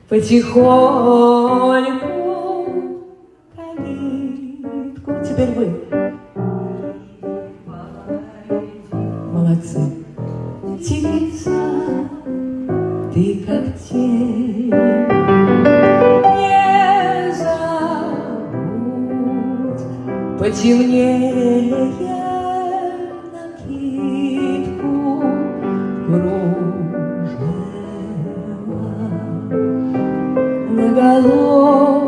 потихоньку калитку. Теперь вы. Молодцы. Тихий сад, ты как тень, не забудь потемнее накидку кружева на голову.